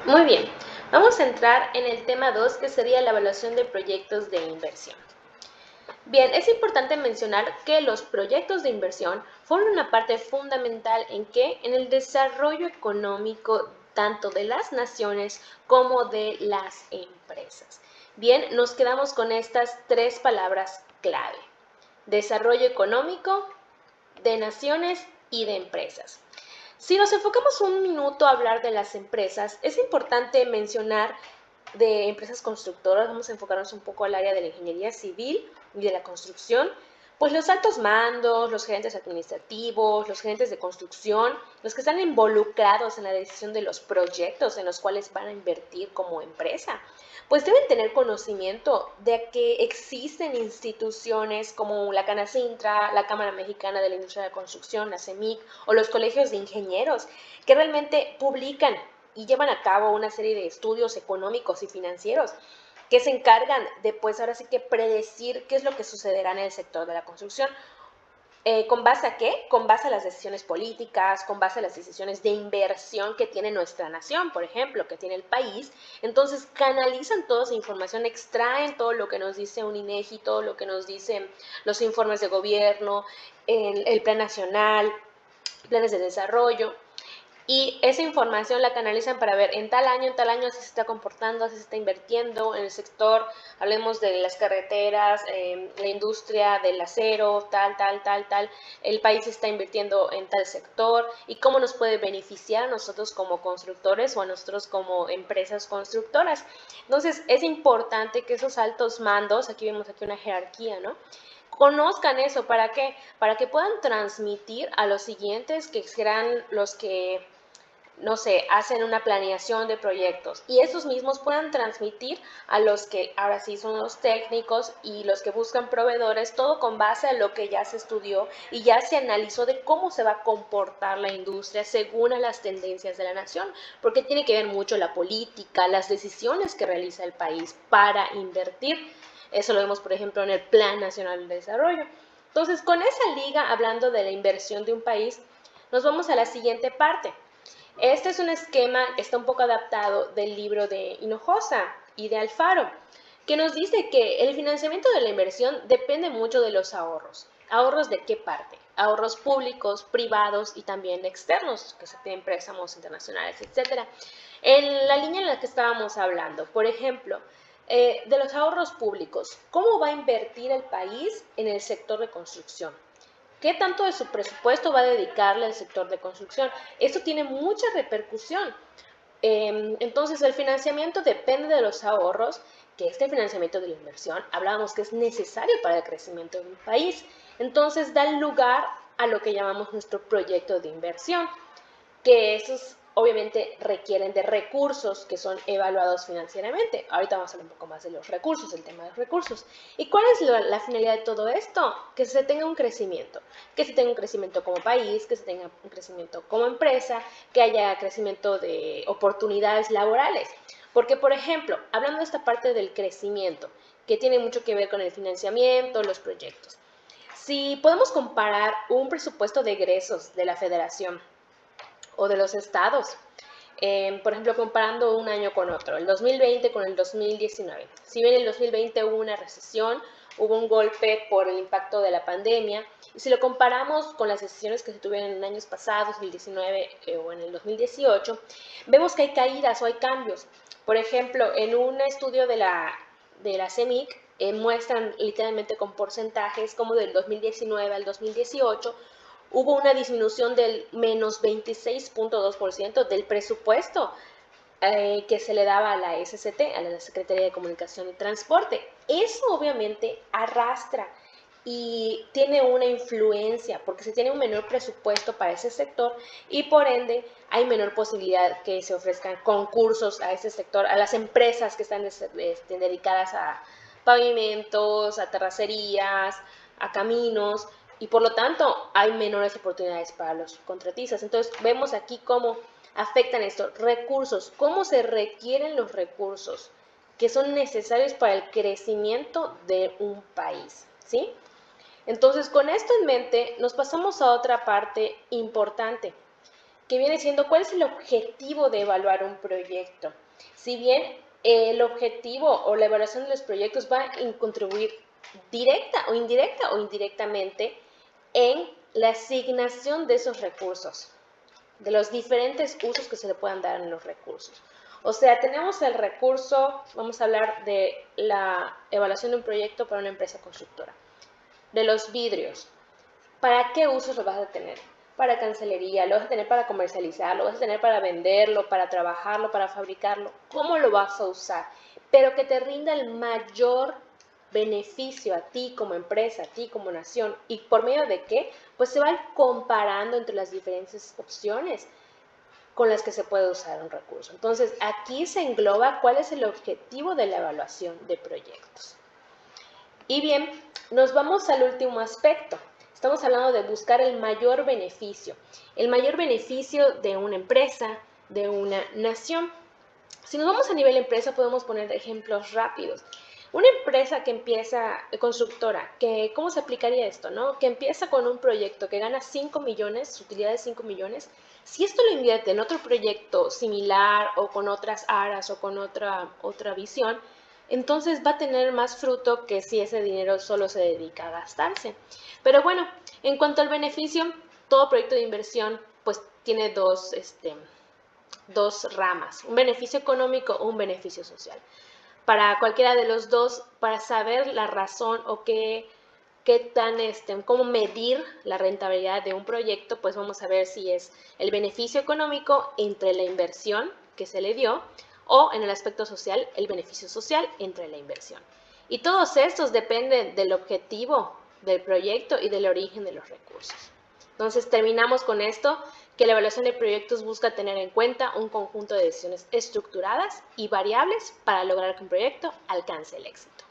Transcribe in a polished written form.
Muy bien, vamos a entrar en el tema 2, que sería la evaluación de proyectos de inversión. Bien, es importante mencionar que los proyectos de inversión forman una parte fundamental en el desarrollo económico tanto de las naciones como de las empresas. Bien, nos quedamos con estas tres palabras clave: desarrollo económico, de naciones y de empresas. Si nos enfocamos un minuto a hablar de las empresas, es importante mencionar de empresas constructoras. Vamos a enfocarnos un poco al área de la ingeniería civil y de la construcción. Pues los altos mandos, los gerentes administrativos, los gerentes de construcción, los que están involucrados en la decisión de los proyectos en los cuales van a invertir como empresa, pues deben tener conocimiento de que existen instituciones como la Canacintra, la Cámara Mexicana de la Industria de la Construcción, la CEMIC, o los colegios de ingenieros, que realmente publican y llevan a cabo una serie de estudios económicos y financieros que se encargan de, pues ahora sí que predecir qué es lo que sucederá en el sector de la construcción. ¿Con base a qué? Con base a las decisiones políticas, con base a las decisiones de inversión que tiene nuestra nación, por ejemplo, que tiene el país. Entonces canalizan toda esa información, extraen todo lo que nos dice un INEGI, todo lo que nos dicen los informes de gobierno, el plan nacional, planes de desarrollo, y esa información la canalizan para ver en tal año así se está comportando, así se está invirtiendo en el sector. Hablemos de las carreteras, la industria del acero, tal, el país está invirtiendo en tal sector y cómo nos puede beneficiar a nosotros como constructores o a nosotros como empresas constructoras. Entonces es importante que esos altos mandos, aquí vemos aquí una jerarquía, ¿no?, conozcan eso. ¿Para qué? Para que puedan transmitir a los siguientes, que serán los que, no sé, hacen una planeación de proyectos, y esos mismos puedan transmitir a los que ahora sí son los técnicos y los que buscan proveedores, todo con base a lo que ya se estudió y ya se analizó de cómo se va a comportar la industria según a las tendencias de la nación, porque tiene que ver mucho la política, las decisiones que realiza el país para invertir. Eso lo vemos, por ejemplo, en el Plan Nacional de Desarrollo. Entonces, con esa liga, hablando de la inversión de un país, nos vamos a la siguiente parte. Este es un esquema que está un poco adaptado del libro de Hinojosa y de Alfaro, que nos dice que el financiamiento de la inversión depende mucho de los ahorros. ¿Ahorros de qué parte? Ahorros públicos, privados y también externos, que se tienen préstamos internacionales, etc. En la línea en la que estábamos hablando, por ejemplo, de los ahorros públicos, ¿cómo va a invertir el país en el sector de construcción? ¿Qué tanto de su presupuesto va a dedicarle al sector de construcción? Esto tiene mucha repercusión. Entonces, el financiamiento depende de los ahorros, que este financiamiento de la inversión, hablábamos que es necesario para el crecimiento de un país. Entonces, da lugar a lo que llamamos nuestro proyecto de inversión, que esos obviamente requieren de recursos que son evaluados financieramente. Ahorita vamos a hablar un poco más de los recursos, el tema de los recursos. ¿Y cuál es la finalidad de todo esto? Que se tenga un crecimiento, que se tenga un crecimiento como país, que se tenga un crecimiento como empresa, que haya crecimiento de oportunidades laborales. Porque, por ejemplo, hablando de esta parte del crecimiento, que tiene mucho que ver con el financiamiento, los proyectos. Si podemos comparar un presupuesto de egresos de la federación o de los estados, por ejemplo, comparando un año con otro, el 2020 con el 2019. Si bien el 2020 hubo una recesión, hubo un golpe por el impacto de la pandemia, y si lo comparamos con las decisiones que se tuvieron en años pasados, 2019 o en el 2018, vemos que hay caídas o hay cambios. Por ejemplo, en un estudio de la CEMIC, muestran literalmente con porcentajes como del 2019 al 2018 hubo una disminución del menos 26.2% del presupuesto que se le daba a la SCT, a la Secretaría de Comunicación y Transporte. Eso obviamente arrastra y tiene una influencia, porque se tiene un menor presupuesto para ese sector y por ende hay menor posibilidad que se ofrezcan concursos a ese sector, a las empresas que están dedicadas a pavimentos, a terracerías, a caminos, y por lo tanto hay menores oportunidades para los contratistas. Entonces vemos aquí cómo afectan estos recursos, cómo se requieren los recursos que son necesarios para el crecimiento de un país, ¿sí? Entonces, con esto en mente, nos pasamos a otra parte importante, que viene siendo cuál es el objetivo de evaluar un proyecto. Si bien el objetivo o la evaluación de los proyectos va a contribuir directa o indirectamente en la asignación de esos recursos, de los diferentes usos que se le puedan dar en los recursos. O sea, tenemos el recurso, vamos a hablar de la evaluación de un proyecto para una empresa constructora, de los vidrios. ¿Para qué usos lo vas a tener? Para cancelería, lo vas a tener para comercializar, lo vas a tener para venderlo, para trabajarlo, para fabricarlo. ¿Cómo lo vas a usar? Pero que te rinda el mayor beneficio a ti como empresa, a ti como nación. ¿Y por medio de qué? Pues se va comparando entre las diferentes opciones con las que se puede usar un recurso. Entonces, aquí se engloba cuál es el objetivo de la evaluación de proyectos. Y bien, nos vamos al último aspecto. Estamos hablando de buscar el mayor beneficio de una empresa, de una nación. Si nos vamos a nivel empresa, podemos poner ejemplos rápidos. Una empresa que empieza, constructora, ¿cómo se aplicaría esto, no? Que empieza con un proyecto que gana 5 millones, su utilidad de 5 millones. Si esto lo invierte en otro proyecto similar o con otras aras o con otra visión, entonces va a tener más fruto que si ese dinero solo se dedica a gastarse. Pero bueno, en cuanto al beneficio, todo proyecto de inversión pues tiene dos ramas, un beneficio económico o un beneficio social. Para cualquiera de los dos, para saber la razón o cómo medir la rentabilidad de un proyecto, pues vamos a ver si es el beneficio económico entre la inversión que se le dio o en el aspecto social, el beneficio social entre la inversión. Y todos estos dependen del objetivo del proyecto y del origen de los recursos. Entonces terminamos con esto, que la evaluación de proyectos busca tener en cuenta un conjunto de decisiones estructuradas y variables para lograr que un proyecto alcance el éxito.